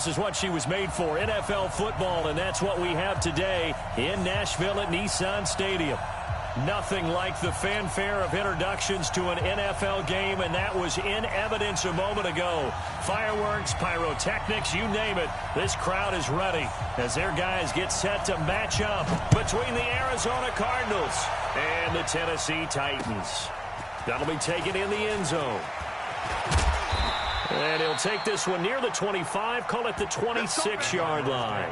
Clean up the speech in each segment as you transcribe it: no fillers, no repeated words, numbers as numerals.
This is what she was made for, NFL football, and that's what we have today in Nashville at Nissan Stadium. Nothing like the fanfare of introductions to an NFL game, and that was in evidence a moment ago. Fireworks, pyrotechnics, you name it. This crowd is ready as their guys get set to match up between the Arizona Cardinals and the Tennessee Titans. That'll be taken in the end zone. And he'll take this one near the 25, call it the 26-yard line.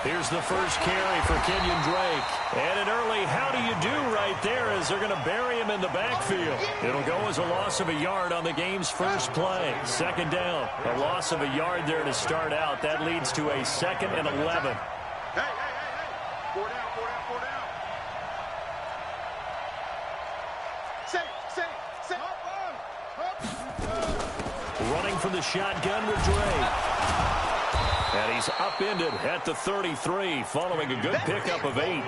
Here's the first carry for Kenyon Drake. And an early how do you do right there as they're going to bury him in the backfield. It'll go as a loss of a yard on the game's first play. Second down. A loss of a yard there to start out. That leads to a 2nd and 11. Hey. 4 down. Safe. Running from the shotgun with Drake. And he's upended at the 33 following a good pickup of 8.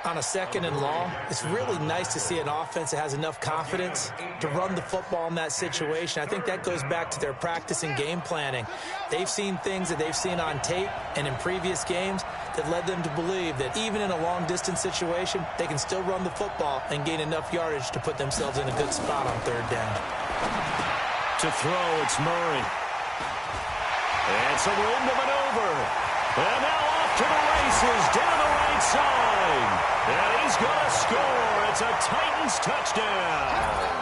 On a 2nd and long, it's really nice to see an offense that has enough confidence to run the football in that situation. I think that goes back to their practice and game planning. They've seen things that they've seen on tape and in previous games that led them to believe that even in a long-distance situation, they can still run the football and gain enough yardage to put themselves in a good spot on 3rd down. To throw, it's Murray. And some room to maneuver. And now off to the races down the right side. And he's going to score. It's a Titans touchdown.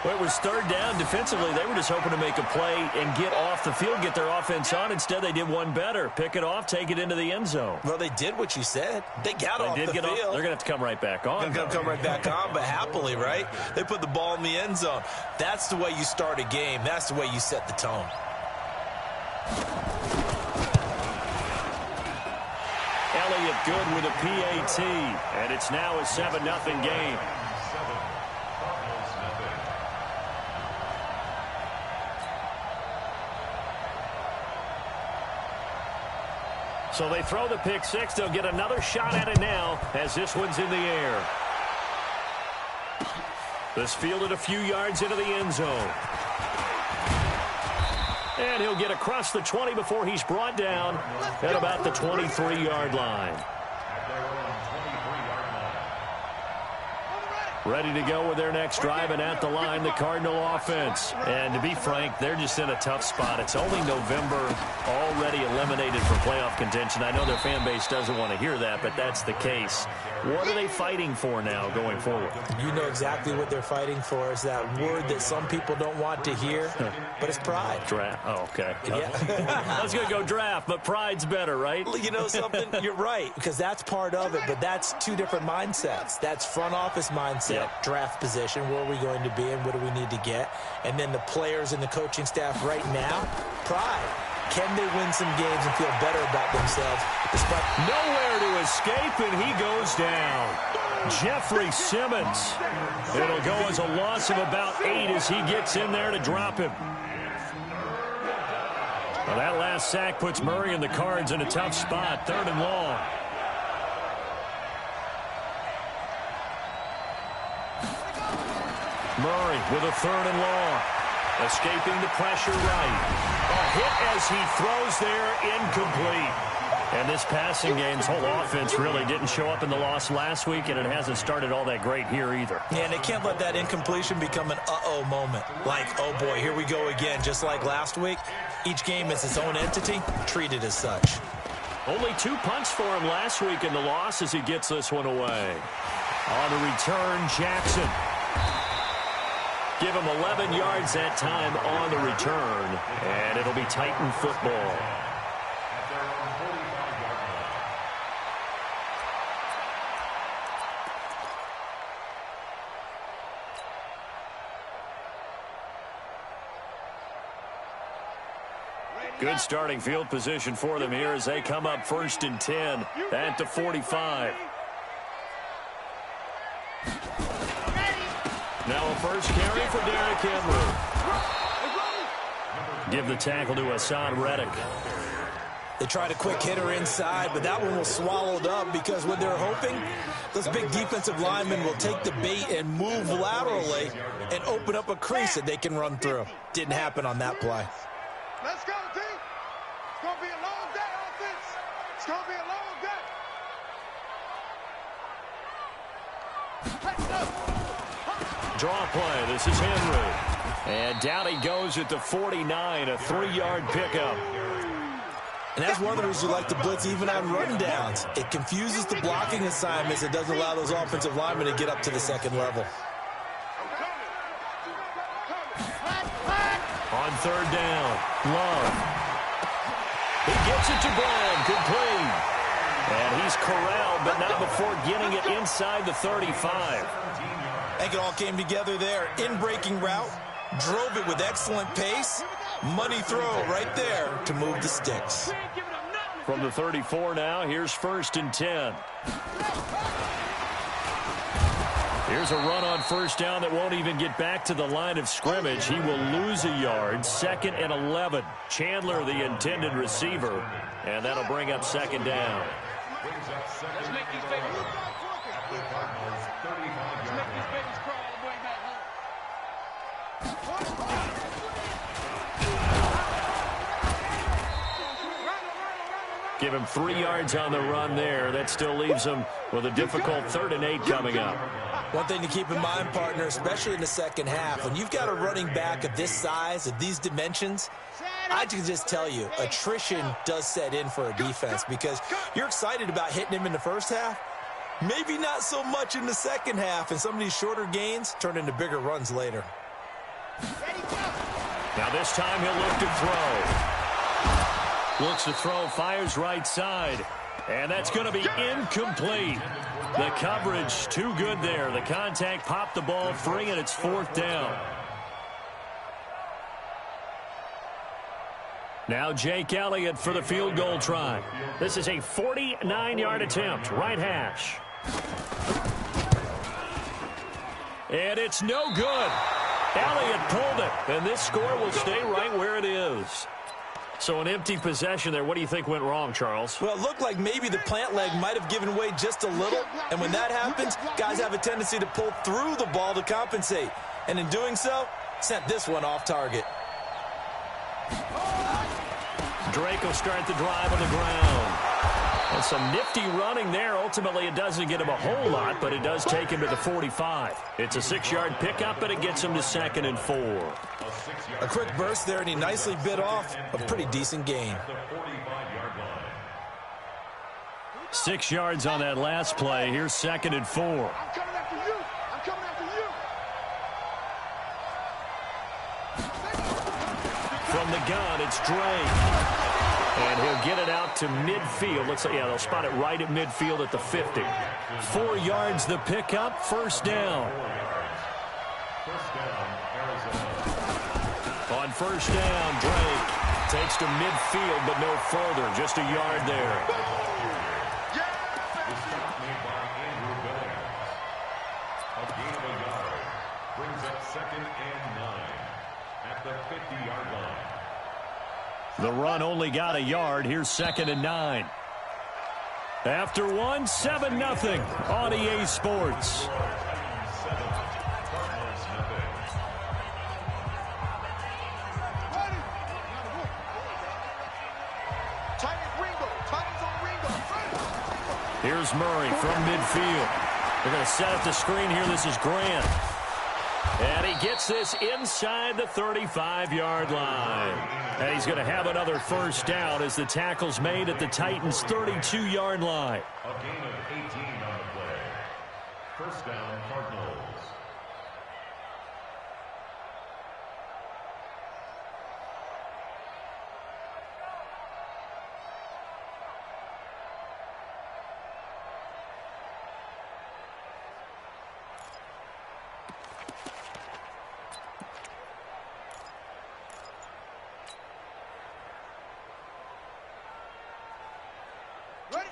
Well, it was 3rd down. Defensively, they were just hoping to make a play and get off the field, get their offense on. Instead, they did one better. Pick it off, take it into the end zone. Well, they did what you said. They got off the field. They're going to have to come right back on. They're going to come right back on, but happily, right? They put the ball in the end zone. That's the way you start a game. That's the way you set the tone. Elliott good with a PAT, and it's now a 7-0 game. So they throw the pick 6. They'll get another shot at it now as this one's in the air. This fielded a few yards into the end zone. And he'll get across the 20 before he's brought down at about the 23-yard line. Ready to go with their next drive, and at the line, the Cardinal offense. And to be frank, they're just in a tough spot. It's only November, already eliminated from playoff contention. I know their fan base doesn't want to hear that, but that's the case. What are they fighting for now going forward? You know exactly what they're fighting for. Is that word that some people don't want to hear, but it's pride. Draft. Oh, okay. Yeah. I was going to go draft, but pride's better, right? You know something? You're right, because that's part of it, but that's two different mindsets. That's front office mindset, draft position, where are we going to be and what do we need to get? And then the players and the coaching staff right now, pride. Can they win some games and feel better about themselves? Despite nowhere to escape, and he goes down. Jeffrey Simmons. It'll go as a loss of about 8 as he gets in there to drop him. Well, that last sack puts Murray and the Cards in a tough spot, 3rd and long. Murray with a 3rd and long. Escaping the pressure right. A hit as he throws there, incomplete. And this passing game's whole offense really didn't show up in the loss last week, and it hasn't started all that great here either. Yeah, and they can't let that incompletion become an uh-oh moment. Like, oh boy, here we go again, just like last week. Each game is its own entity, treated as such. Only 2 punts for him last week in the loss as he gets this one away. On the return, Jackson. Give him 11 yards that time on the return, and it'll be Titan football. Good starting field position for them here as they come up 1st and 10 at the 45. Now a first carry for Derrick Henry. Give the tackle to Hassan Reddick. They tried a quick hitter inside, but that one was swallowed up because what they're hoping, those big defensive linemen will take the bait and move laterally and open up a crease that they can run through. Didn't happen on that play. Let's go, team. It's going to be a long day, offense. It's going to be a long day. Draw play. This is Henry. And down he goes at the 49, a 3-yard pickup. And that's one of the reasons you like to blitz even on run downs. It confuses the blocking assignments. It doesn't allow those offensive linemen to get up to the second level. On third down, Love. He gets it to Brown, complete. And he's corralled, but not before getting it inside the 35. I think it all came together there. In-breaking route, drove it with excellent pace. Money throw right there to move the sticks. From the 34 now, here's 1st and 10. Here's a run on first down that won't even get back to the line of scrimmage. He will lose a yard. 2nd and 11. Chandler, the intended receiver. And that'll bring up 2nd down. Let's make these babies crawl all the way back home. Give him 3 yards on the run there. That still leaves him with a difficult 3rd and 8 coming up. One thing to keep in mind, partner, especially in the second half, when you've got a running back of this size, of these dimensions, I can just tell you, attrition does set in for a defense because you're excited about hitting him in the first half. Maybe not so much in the second half, and some of these shorter gains turn into bigger runs later. Now this time he'll look to throw. Looks to throw, fires right side. And that's going to be incomplete. The coverage too good there. The contact popped the ball free, and it's 4th down. Now Jake Elliott for the field goal try. This is a 49-yard attempt, right hash. And it's no good. Elliott pulled it, and this score will stay right where it is. So an empty possession there. What do you think went wrong, Charles? Well, it looked like maybe the plant leg might have given way just a little. And when that happens, guys have a tendency to pull through the ball to compensate. And in doing so, sent this one off target. Drake will start the drive on the ground. And some nifty running there. Ultimately, it doesn't get him a whole lot, but it does take him to the 45. It's a 6-yard pickup, and it gets him to 2nd and 4. A quick burst there, and he nicely bit off a pretty decent gain. 6 yards on that last play. Here's 2nd and 4. I'm coming after you. I'm coming after you. From the gun, it's Drake. And he'll get it out to midfield. Looks like, yeah, they'll spot it right at midfield at the 50. 4 yards the pickup, 1st down. On 1st down, Drake takes to midfield, but no further. Just a yard there. Brings up 2nd and 9 at the 50-yard line. The run only got a yard. Here's 2nd and 9. After one, 7-0 on EA Sports. Here's Murray from midfield. They're going to set up the screen here. This is Grant. And he gets this inside the 35-yard line. And he's going to have another 1st down as the tackle's made at the Titans' 32-yard line. A gain of 18 on the play. 1st down, Cardinals.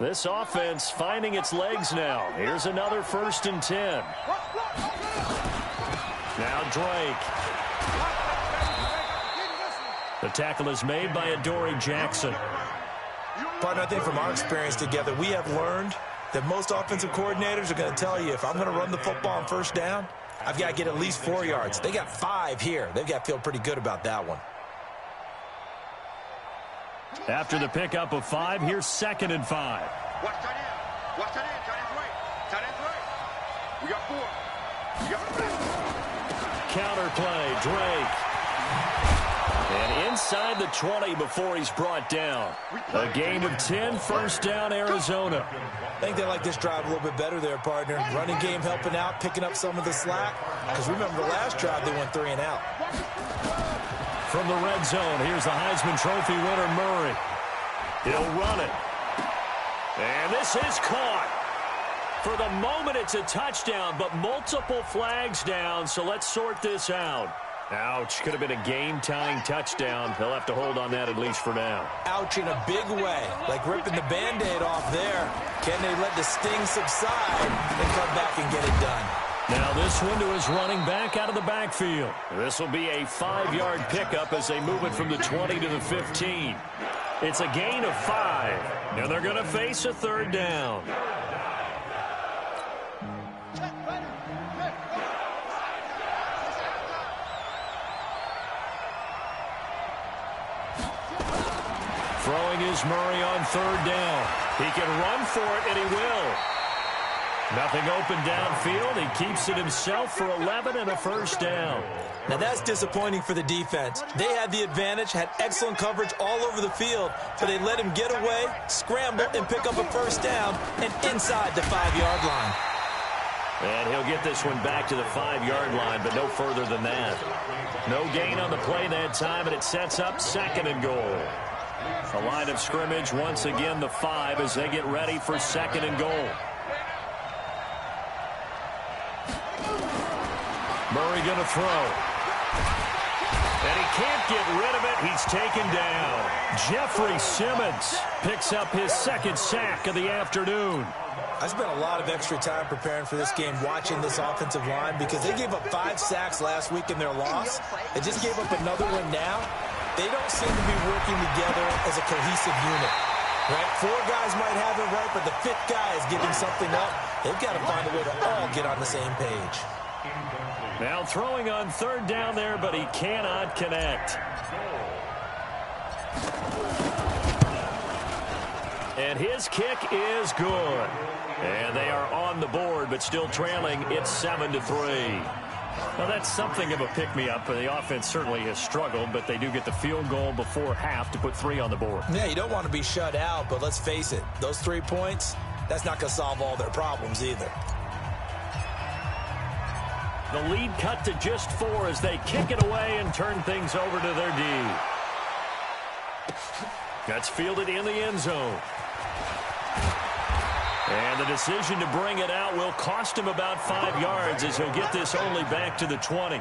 This offense finding its legs now. Here's another 1st and 10. Drake. The tackle is made by Adoree Jackson. Partner, I think from our experience together, we have learned that most offensive coordinators are going to tell you, if I'm going to run the football on first down, I've got to get at least 4 yards. They got 5 here. They've got to feel pretty good about that one. After the pickup of 5, here's 2nd and 5. Watch tight end. Watch tight end. Tight end's right. Tight end's right. We got 4. We got 4. Counter play, Drake. And inside the 20 before he's brought down. A gain of 10, first down, Arizona. I think they like this drive a little bit better there, partner. Running game helping out, picking up some of the slack. Because remember, the last drive they went 3 and out. From the red zone, here's the Heisman Trophy winner, Murray. He'll run it. And this is caught. For the moment, it's a touchdown, but multiple flags down, so let's sort this out. Ouch, could have been a game-tying touchdown. They'll have to hold on that at least for now. Ouch in a big way, like ripping the Band-Aid off there. Can they let the sting subside and come back and get it done? Now this one to his running back out of the backfield. This will be a 5-yard pickup as they move it from the 20 to the 15. It's a gain of 5, and they're going to face a 3rd down. Throwing is Murray on 3rd down. He can run for it, and he will. Nothing open downfield. He keeps it himself for 11 and a first down. Now that's disappointing for the defense. They had the advantage, had excellent coverage all over the field, but they let him get away, scramble, and pick up a first down, and inside the 5-yard line. And he'll get this one back to the 5-yard line, but no further than that. No gain on the play that time, and it sets up 2nd and goal. The line of scrimmage, once again, the 5 as they get ready for 2nd and goal. Murray going to throw. And he can't get rid of it. He's taken down. Jeffrey Simmons picks up his 2nd sack of the afternoon. I spent a lot of extra time preparing for this game, watching this offensive line, because they gave up 5 sacks last week in their loss. They just gave up another one now. They don't seem to be working together as a cohesive unit, right? 4 guys might have it right, but the 5th guy is giving something up. They've got to find a way to all get on the same page. Now throwing on 3rd down there, but he cannot connect. And his kick is good. And they are on the board, but still trailing. It's 7-3. Well, that's something of a pick-me-up. The offense certainly has struggled, but they do get the field goal before half to put 3 on the board. Yeah, you don't want to be shut out, but let's face it. Those 3 points, that's not going to solve all their problems either. The lead cut to just 4 as they kick it away and turn things over to their D. That's fielded in the end zone. And the decision to bring it out will cost him about 5 yards as he'll get this only back to the 20.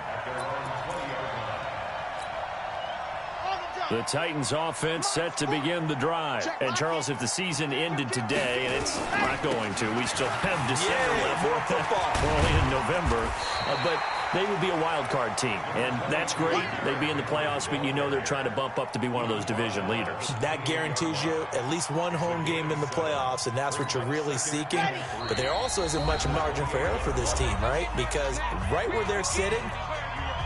The Titans offense set to begin the drive. And Charles, if the season ended today, and it's not going to, we still have December left. More football. We're only in November. But they would be a wild card team. And that's great. They'd be in the playoffs, but you know they're trying to bump up to be one of those division leaders. That guarantees you at least 1 home game in the playoffs, and that's what you're really seeking. But there also isn't much margin for error for this team, right? Because right where they're sitting,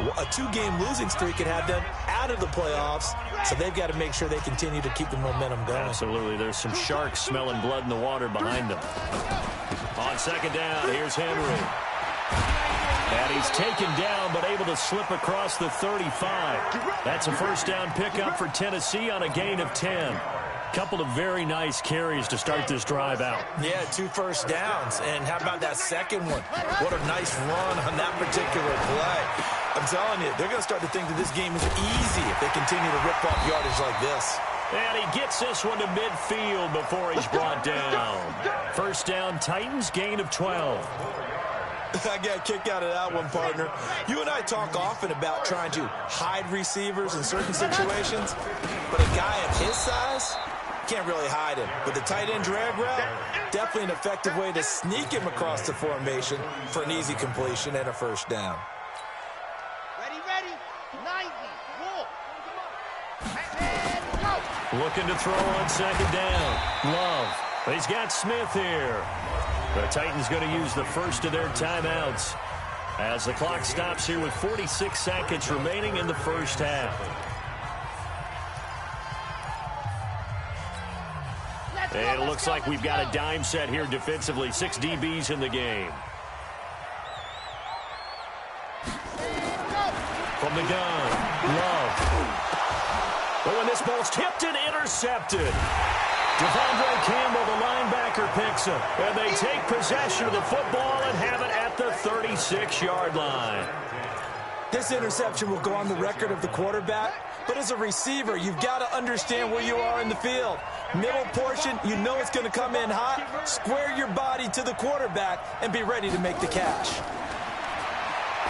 a 2-game losing streak could have them out of the playoffs, so they've got to make sure they continue to keep the momentum going. Absolutely. There's some sharks smelling blood in the water behind them. On 2nd down, here's Henry. And he's taken down, but able to slip across the 35. That's a first down pickup for Tennessee on a gain of 10. Couple of very nice carries to start this drive out. Yeah, 2 first downs. And how about that second one? What a nice run on that particular play. I'm telling you, they're going to start to think that this game is easy if they continue to rip off yardage like this. And he gets this one to midfield before he's brought down. First down, Titans, gain of 12. I got a kick out of that one, partner. You and I talk often about trying to hide receivers in certain situations, but a guy of his size can't really hide him. But the tight end drag route, definitely an effective way to sneak him across the formation for an easy completion and a first down. Ready. 90. Walk. And go. Looking to throw on second down. Love. He's got Smith here. The Titans going to use the first of their timeouts as the clock stops here with 46 seconds remaining in the first half. And it looks like we've got a dime set here defensively. 6 DBs in the game. From the gun, Love. But when this ball's tipped and intercepted, Devondre Campbell, the linebacker, picks him. And they take possession of the football and have it at the 36-yard line. This interception will go on the record of the quarterback, but as a receiver, you've got to understand where you are in the field. Middle portion, you know it's going to come in hot. Square your body to the quarterback and be ready to make the catch.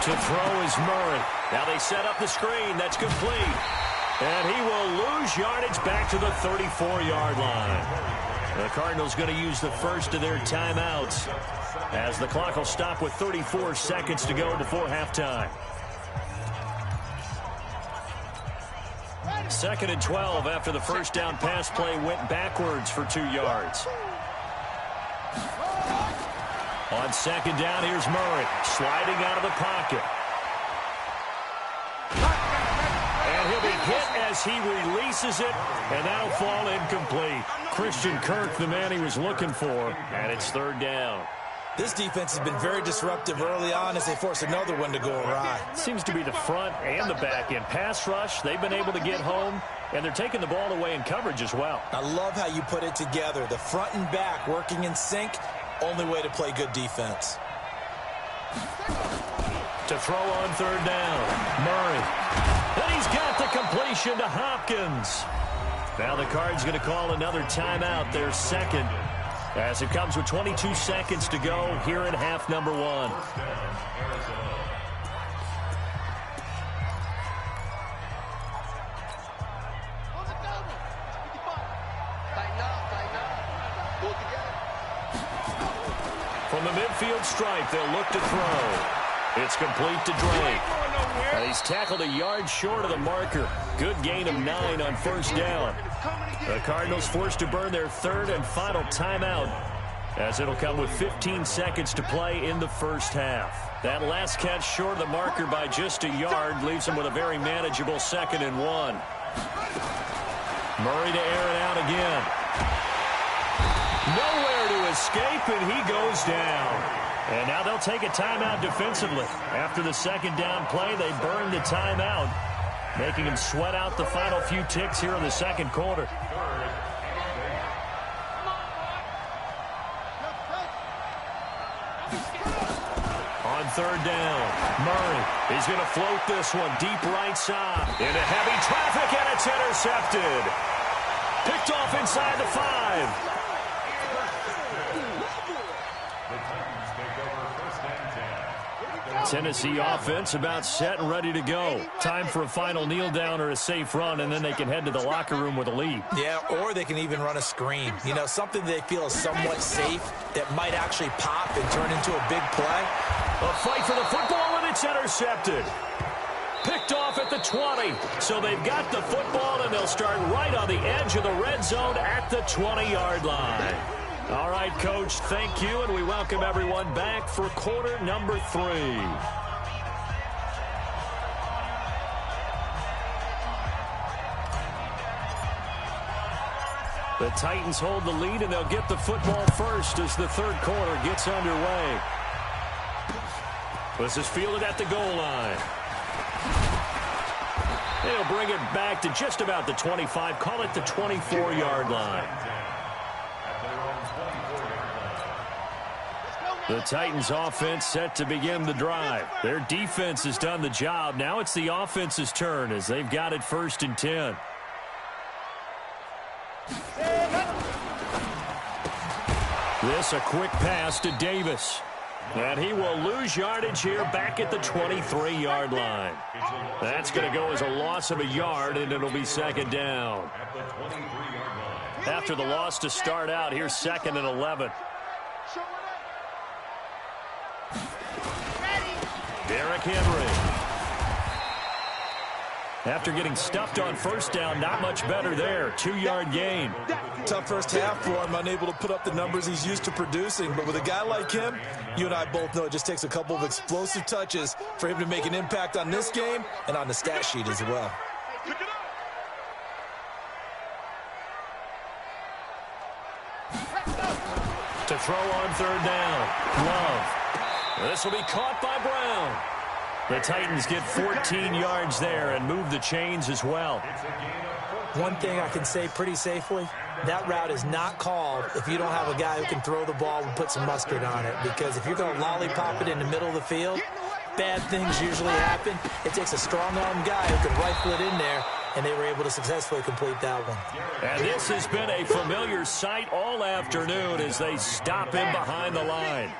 To throw is Murray. Now they set up the screen. That's complete. And he will lose yardage back to the 34-yard line. The Cardinals going to use the first of their timeouts as the clock will stop with 34 seconds to go before halftime. 2nd and 12 after the first down pass play went backwards for 2 yards. On second down, here's Murray sliding out of the pocket. And he'll be hit as he releases it, and that'll fall incomplete. Christian Kirk, the man he was looking for, and it's 3rd down. This defense has been very disruptive early on as they force another one to go awry. Seems to be the front and the back end. Pass rush, they've been able to get home, and they're taking the ball away in coverage as well. I love how you put it together. The front and back working in sync, only way to play good defense. To throw on 3rd down, Murray. And he's got the completion to Hopkins. Now the Cards going to call another timeout, their second, as it comes with 22 seconds to go here in half number 1. From the midfield stripe, they'll look to throw. It's complete to Drake. And he's tackled a yard short of the marker. Good gain of 9 on first down. The Cardinals forced to burn their 3rd and final timeout, as it'll come with 15 seconds to play in the first half. That last catch short of the marker by just a yard leaves him with a very manageable 2nd and 1. Murray to air it out again. Nowhere to escape, and he goes down. And now they'll take a timeout defensively. After the 2nd down play, they burn the timeout, making him sweat out the final few ticks here in the 2nd quarter. On 3rd down, Murray. He's going to float this one deep right side. Into heavy traffic, and it's intercepted. Picked off inside the 5. Tennessee offense about set and ready to go. Time for a final kneel down or a safe run, and then they can head to the locker room with a lead. Yeah, or they can even run a screen. You know, something they feel is somewhat safe that might actually pop and turn into a big play. A fight for the football, and it's intercepted. Picked off at the 20. So they've got the football, and they'll start right on the edge of the red zone at the 20-yard line. All right, Coach, thank you, and we welcome everyone back for quarter number 3. The Titans hold the lead, and they'll get the football first as the 3rd quarter gets underway. This is fielded at the goal line. They'll bring it back to just about the 25, call it the 24-yard line. The Titans offense set to begin the drive. Their defense has done the job. Now it's the offense's turn as they've got it 1st and 10. This a quick pass to Davis. And he will lose yardage here back at the 23-yard line. That's going to go as a loss of a yard, and it'll be 2nd down. After the loss to start out, here's 2nd and 11. Derrick Henry. After getting stuffed on first down, not much better there. 2-yard gain. Tough first half for him, unable to put up the numbers he's used to producing. But with a guy like him, you and I both know it just takes a couple of explosive touches for him to make an impact on this game and on the stat sheet as well. To throw on third down. Love. This will be caught by Brown. The Titans get 14 yards there and move the chains as well. One thing I can say pretty safely, that route is not called if you don't have a guy who can throw the ball and put some mustard on it. Because if you're going to lollipop it in the middle of the field, bad things usually happen. It takes a strong-arm guy who can rifle it in there, and they were able to successfully complete that one. And this has been a familiar sight all afternoon as they stop him behind the line.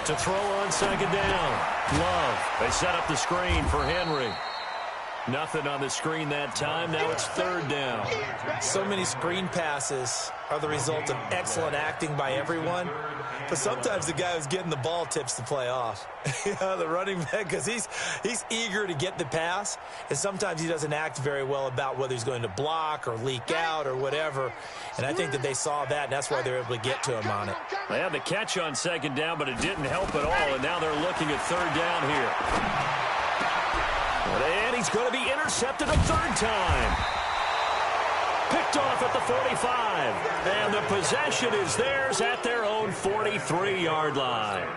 To throw on second down. Love. They set up the screen for Henry. Nothing on the screen that time. Now it's third down. So many screen passes are the result of excellent acting by everyone. But sometimes the guy who's getting the ball tips the play off. The running back, because he's eager to get the pass. And sometimes he doesn't act very well about whether he's going to block or leak out or whatever. And I think that they saw that, and that's why they were able to get to him on it. They had the catch on second down, but it didn't help at all. And now they're looking at third down here. And he's going to be intercepted a third time. Picked off at the 45. And the possession is theirs at their own 43-yard line.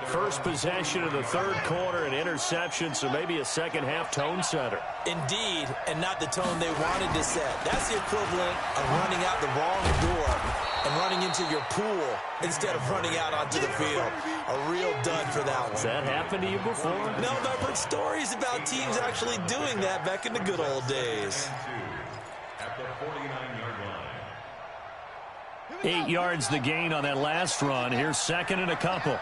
First possession of the third quarter, an interception, so maybe a second-half tone setter. Indeed, and not the tone they wanted to set. That's the equivalent of running out the wrong door and running into your pool instead of running out onto the field. A real dud for that one. Has that happened to you before? No, but I've heard stories about teams actually doing that back in the good old days. At the 49-yard line. 8 yards the gain on that last run. Here's second and a couple.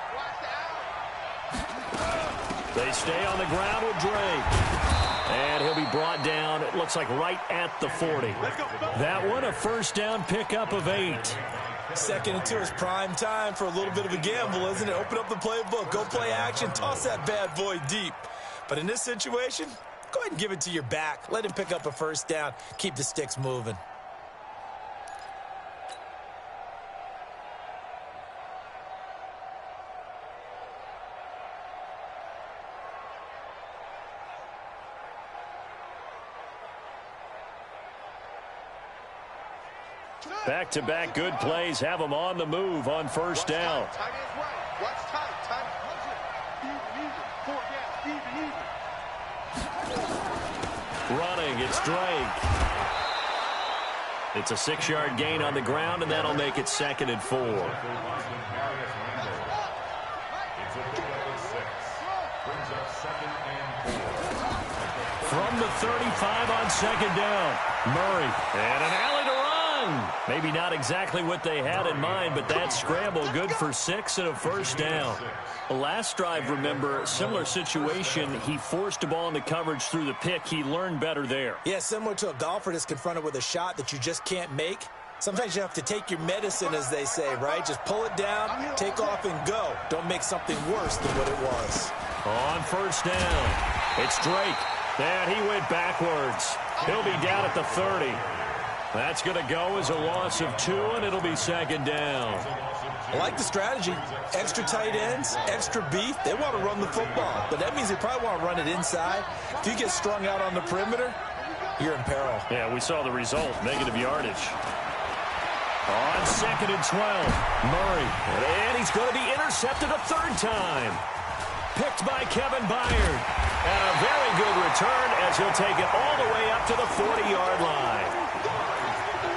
They stay on the ground with Drake. And he'll be brought down, it looks like right at the 40. That one, a first down pickup of 8. Second and 2 is prime time for a little bit of a gamble, isn't it? Open up the playbook, go play action, toss that bad boy deep. But in this situation, go ahead and give it to your back. Let him pick up a first down, keep the sticks moving. Back-to-back good plays have them on the move on first down. Running, it's Drake. It's a 6-yard gain on the ground, and that'll make it second and 4. From the 35 on second down, Murray. And an alley to run. Maybe not exactly what they had in mind, but that scramble good for 6 and a first down. The last drive, remember, similar situation. He forced a ball into coverage through the pick. He learned better there. Yeah, similar to a golfer that's confronted with a shot that you just can't make. Sometimes you have to take your medicine, as they say, right? Just pull it down, take off, and go. Don't make something worse than what it was. On first down, it's Drake. And he went backwards. He'll be down at the 30. That's going to go as a loss of 2, and it'll be second down. I like the strategy. Extra tight ends, extra beef. They want to run the football, but that means they probably want to run it inside. If you get strung out on the perimeter, you're in peril. Yeah, we saw the result, negative yardage. On second and 12, Murray. And he's going to be intercepted a third time. Picked by Kevin Byard. And a very good return as he'll take it all the way up to the 40-yard line.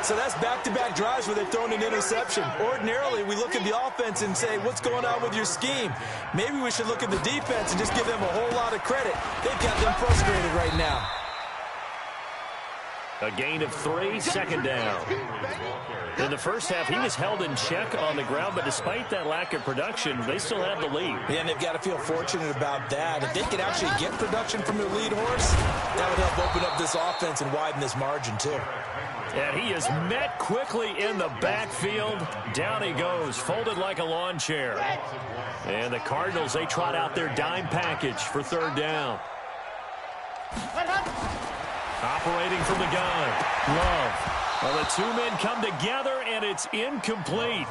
So that's back-to-back drives where they've thrown an interception. Ordinarily, we look at the offense and say, what's going on with your scheme? Maybe we should look at the defense and just give them a whole lot of credit. They've got them frustrated right now. A gain of 3, second down. In the first half, he was held in check on the ground, but despite that lack of production, they still have the lead. Yeah, and they've got to feel fortunate about that. If they could actually get production from their lead horse, that would help open up this offense and widen this margin, too. And he is met quickly in the backfield. Down he goes, folded like a lawn chair. And the Cardinals, they trot out their dime package for third down. Operating from the gun, Love. Well, the two men come together, and it's incomplete.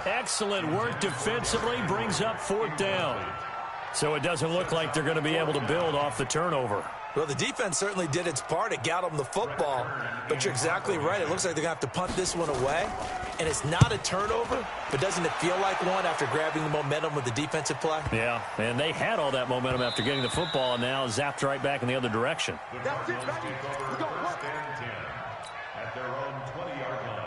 Excellent work defensively, brings up fourth down. So it doesn't look like they're going to be able to build off the turnover. Well, the defense certainly did its part. It got them the football. But you're exactly right. It looks like they're going to have to punt this one away. And it's not a turnover, but doesn't it feel like one after grabbing the momentum with the defensive play? Yeah, and they had all that momentum after getting the football, and now zapped right back in the other direction. That's it, baby. We go. At their own 20-yard line.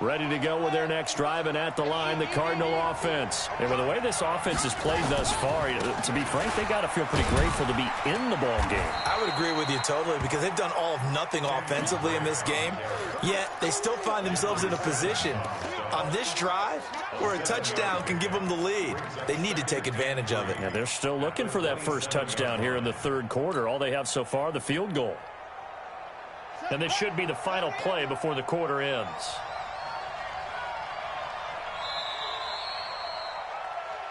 Ready to go with their next drive, and at the line, the Cardinal offense. And with the way this offense has played thus far, to be frank, they got to feel pretty grateful to be in the ball game. I would agree with you totally, because they've done all of nothing offensively in this game, yet they still find themselves in a position on this drive where a touchdown can give them the lead. They need to take advantage of it. Yeah, they're still looking for that first touchdown here in the third quarter. All they have so far, the field goal. And this should be the final play before the quarter ends.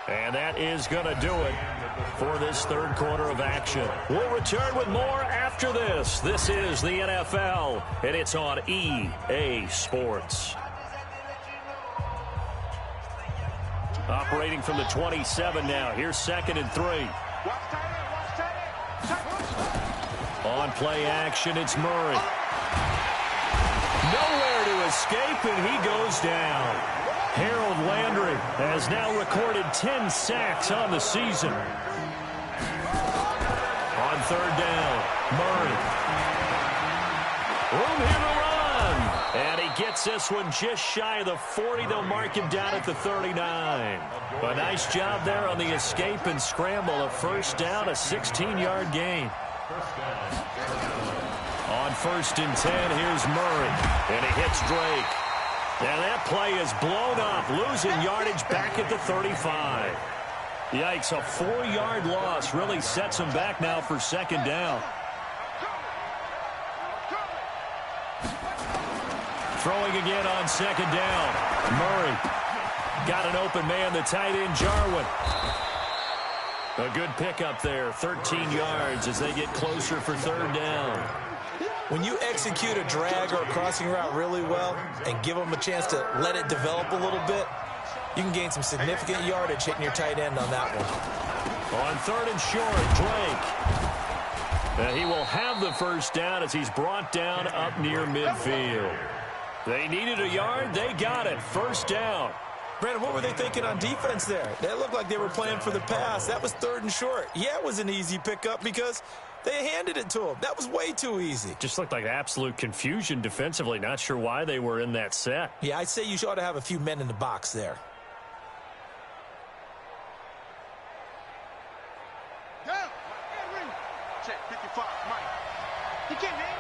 And that is going to do it for this third quarter of action. We'll return with more after this. This is the NFL, and it's on EA Sports. Operating from the 27 now. Here's 2nd and 3. On play action, it's Murray. Nowhere to escape, and he goes down. Harold Landry has now recorded 10 sacks on the season. On third down, Murray. Room here to run. And he gets this one just shy of the 40. They'll mark him down at the 39. A nice job there on the escape and scramble. A first down, a 16-yard gain. On 1st and 10, here's Murray. And he hits Drake. And that play is blown up, losing yardage back at the 35. Yikes, a 4-yard loss really sets him back now for 2nd down. Throwing again on 2nd down. Murray got an open man, the tight end, Jarwin. A good pickup there, 13 yards as they get closer for 3rd down. When you execute a drag or a crossing route really well and give them a chance to let it develop a little bit, you can gain some significant yardage hitting your tight end on that one. On 3rd and short, Drake. And he will have the first down as he's brought down up near midfield. They needed a yard. They got it. First down. Brandon, what were they thinking on defense there? They looked like they were playing for the pass. That was 3rd and short. Yeah, it was an easy pickup because they handed it to him. That was way too easy. Just looked like absolute confusion defensively. Not sure why they were in that set. Yeah, I'd say you ought to have a few men in the box there. Check 55, Mike. He can't hang.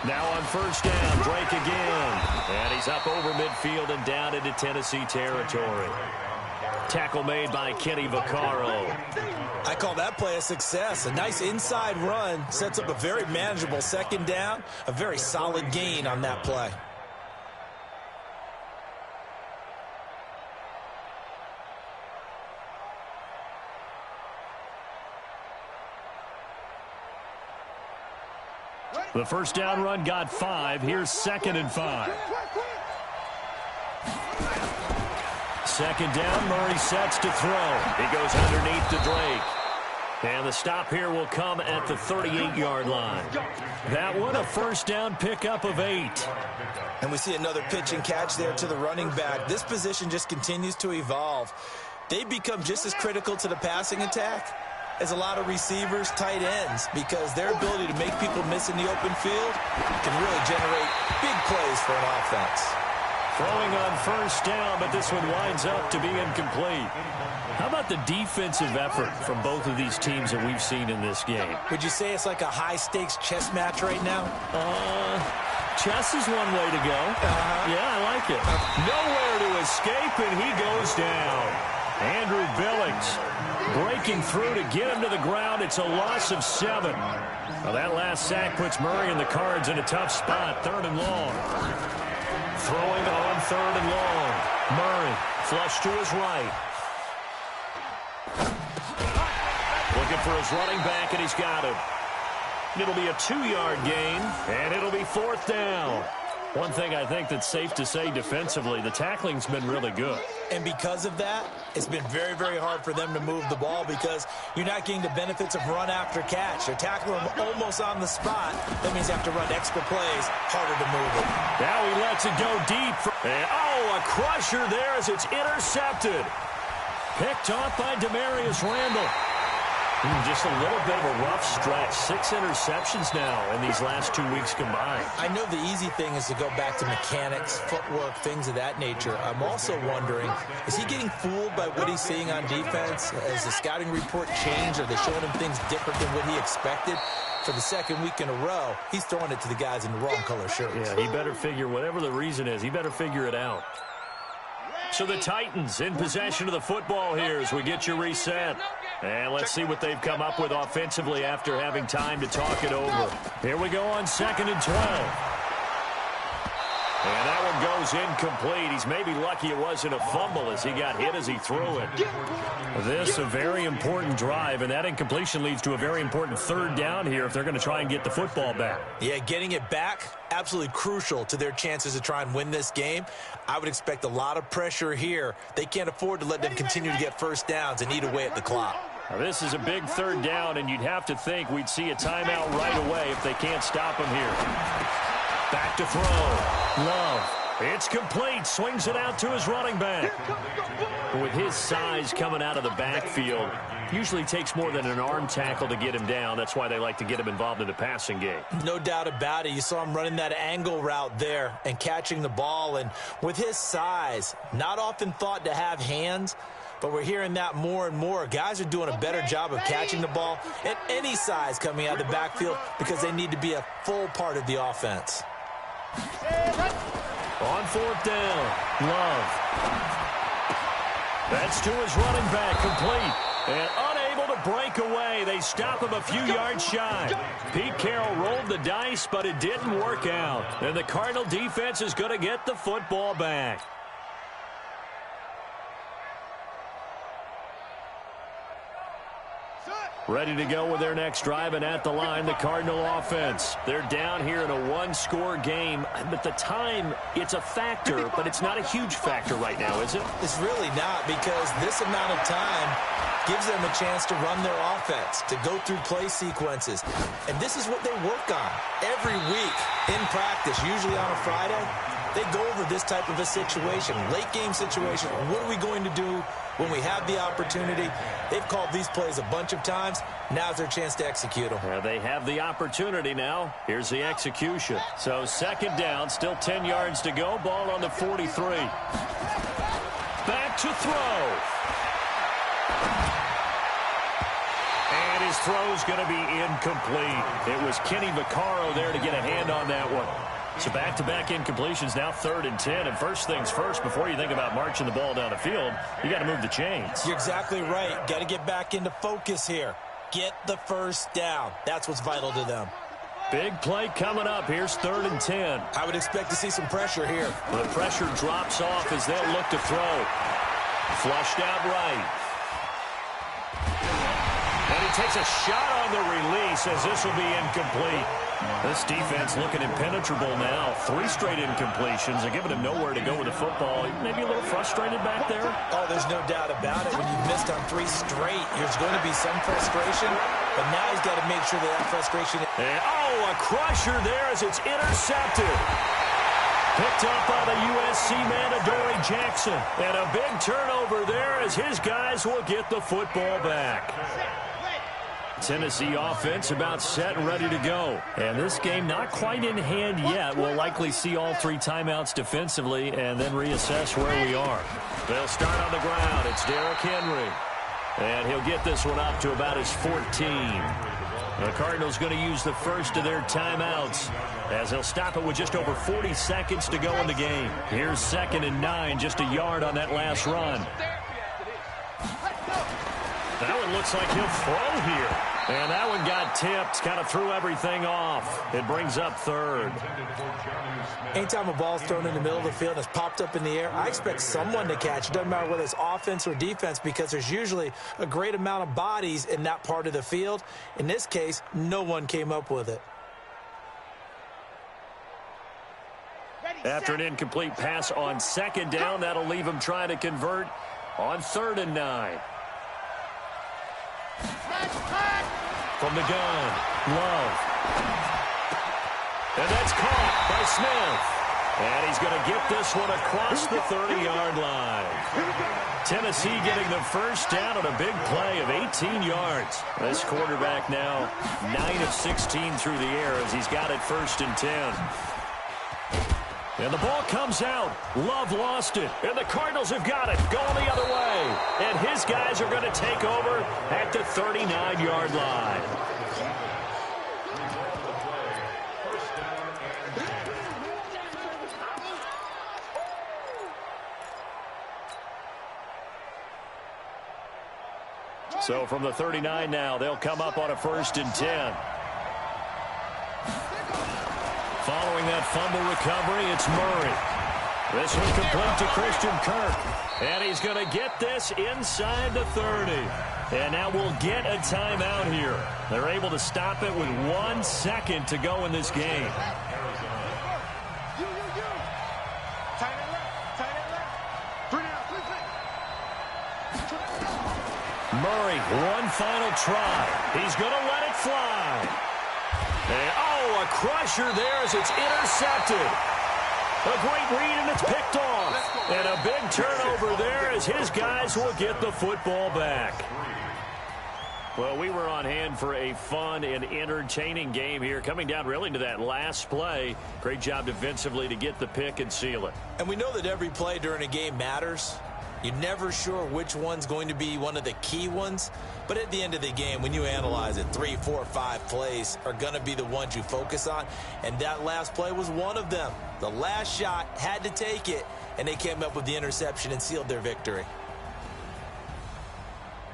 Now on first down, Drake again. And he's up over midfield and down into Tennessee territory. Tackle made by Kenny Vaccaro. I call that play a success. A nice inside run sets up a very manageable 2nd down. A very solid gain on that play. The first down run got 5. Here's 2nd and 5. 2nd down, Murray sets to throw. He goes underneath to Drake. And the stop here will come at the 38-yard line. That one, a first down pickup of 8. And we see another pitch and catch there to the running back. This position just continues to evolve. They become just as critical to the passing attack as a lot of receivers, tight ends, because their ability to make people miss in the open field can really generate big plays for an offense. Throwing on first down, but this one winds up to be incomplete. How about the defensive effort from both of these teams that we've seen in this game? Would you say it's like a high-stakes chess match right now? Chess is one way to go. Yeah, I like it. Nowhere to escape, and he goes down. Andrew Billings breaking through to get him to the ground. It's a loss of 7. Well, that last sack puts Murray and the Cards in a tough spot. 3rd and long. Throwing on 3rd and long. Murray flush to his right. Looking for his running back, and he's got him. It'll be a 2-yard gain, and it'll be 4th down. One thing I think that's safe to say defensively, the tackling's been really good. And because of that, it's been very, very hard for them to move the ball because you're not getting the benefits of run after catch. They're tackling them almost on the spot. That means you have to run extra plays, harder to move it. Now he lets it go deep. And, a crusher there as it's intercepted. Picked off by Demarius Randall. Just a little bit of a rough stretch. 6 interceptions now in these last 2 weeks combined. I know the easy thing is to go back to mechanics, footwork, things of that nature. I'm also wondering, is he getting fooled by what he's seeing on defense? Has the scouting report changed? Are they showing him things different than what he expected? For the 2nd week in a row, he's throwing it to the guys in the wrong color shirts. Yeah, he better figure, whatever the reason is, he better figure it out. So the Titans in possession of the football here as we get you reset. And let's see what they've come up with offensively after having time to talk it over. Here we go on 2nd and 12. And that one goes incomplete. He's maybe lucky it wasn't a fumble as he got hit as he threw it. This a very important drive, and that incompletion leads to a very important 3rd down here if they're going to try and get the football back. Yeah, getting it back, absolutely crucial to their chances to try and win this game. I would expect a lot of pressure here. They can't afford to let them continue to get first downs and eat away at the clock. Now, this is a big 3rd down, and you'd have to think we'd see a timeout right away if they can't stop him here. Back to throw. Love. It's complete. Swings it out to his running back. With his size coming out of the backfield, usually takes more than an arm tackle to get him down. That's why they like to get him involved in the passing game. No doubt about it. You saw him running that angle route there and catching the ball. And with his size, not often thought to have hands, but we're hearing that more and more. Guys are doing a better job of catching the ball at any size coming out of the backfield because they need to be a full part of the offense. On 4th down, Love. That's to his running back, complete. And unable to break away. They stop him a few yards shy. Pete Carroll rolled the dice, but it didn't work out. And the Cardinal defense is going to get the football back. Ready to go with their next drive, and at the line, the Cardinal offense. They're down here in a 1-score game, but the time, it's a factor, but it's not a huge factor right now, is it? It's really not, because this amount of time gives them a chance to run their offense, to go through play sequences. And this is what they work on every week in practice, usually on a Friday. They go over this type of a situation, late game situation. What are we going to do when we have the opportunity? They've called these plays a bunch of times. Now's their chance to execute them. Well, they have the opportunity now. Here's the execution. So 2nd down, still 10 yards to go. Ball on the 43. Back to throw. And his throw's going to be incomplete. It was Kenny Vaccaro there to get a hand on that one. So back-to-back incompletions, now 3rd and 10. And first things first, before you think about marching the ball down the field, you got to move the chains. You're exactly right. Got to get back into focus here. Get the first down. That's what's vital to them. Big play coming up. Here's 3rd and 10. I would expect to see some pressure here. The pressure drops off as they'll look to throw. Flushed out right. And he takes a shot on the release as this will be incomplete. This defense looking impenetrable now. 3 straight incompletions. They're giving him nowhere to go with the football. Maybe a little frustrated back there. Oh, there's no doubt about it. When you've missed on 3 straight, there's going to be some frustration. But now he's got to make sure that frustration... And, a crusher there as it's intercepted. Picked up by the USC man, Adoree Jackson. And a big turnover there as his guys will get the football back. Tennessee offense about set and ready to go. And this game not quite in hand yet. We'll likely see all 3 timeouts defensively and then reassess where we are. They'll start on the ground. It's Derrick Henry. And he'll get this one up to about his 14. The Cardinals going to use the first of their timeouts as they'll stop it with just over 40 seconds to go in the game. Here's 2nd and 9, just a yard on that last run. That one looks like he'll throw here. And that one got tipped, kind of threw everything off. It brings up third. Anytime a ball's thrown in the middle of the field and it's popped up in the air, I expect someone to catch. It doesn't matter whether it's offense or defense, because there's usually a great amount of bodies in that part of the field. In this case, no one came up with it. After an incomplete pass on second down, that'll leave him trying to convert on 3rd and 9. From the gun, Love. And that's caught by Smith. And he's going to get this one across the 30-yard line. Tennessee getting the first down on a big play of 18 yards. This quarterback now 9 of 16 through the air as he's got it 1st and 10. And the ball comes out. Love lost it. And the Cardinals have got it. Going the other way. And his guys are going to take over at the 39-yard line. So from the 39 now, they'll come up on a 1st and 10. Following that fumble recovery, it's Murray. This one complete to Christian Kirk. And he's going to get this inside the 30. And now we'll get a timeout here. They're able to stop it with 1 second to go in this game. Murray, one final try. He's going to let it fly. And, oh, a crusher there as it's intercepted. A great read, and it's picked off. And a big turnover there as his guys will get the football back. Well, we were on hand for a fun and entertaining game here, coming down really to that last play. Great job defensively to get the pick and seal it. And we know that every play during a game matters. You're never sure which one's going to be one of the key ones. But at the end of the game, when you analyze it, 3, 4, 5 plays are going to be the ones you focus on. And that last play was one of them. The last shot had to take it, and they came up with the interception and sealed their victory.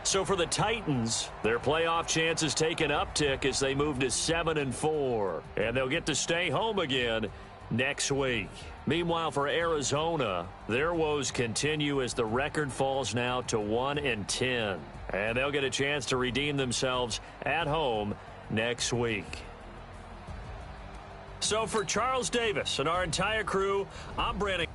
So for the Titans, their playoff chances take an uptick as they move to 7-4. And they'll get to stay home again next week. Meanwhile, for Arizona, their woes continue as the record falls now to 1-10. And they'll get a chance to redeem themselves at home next week. So for Charles Davis and our entire crew, I'm Brandon.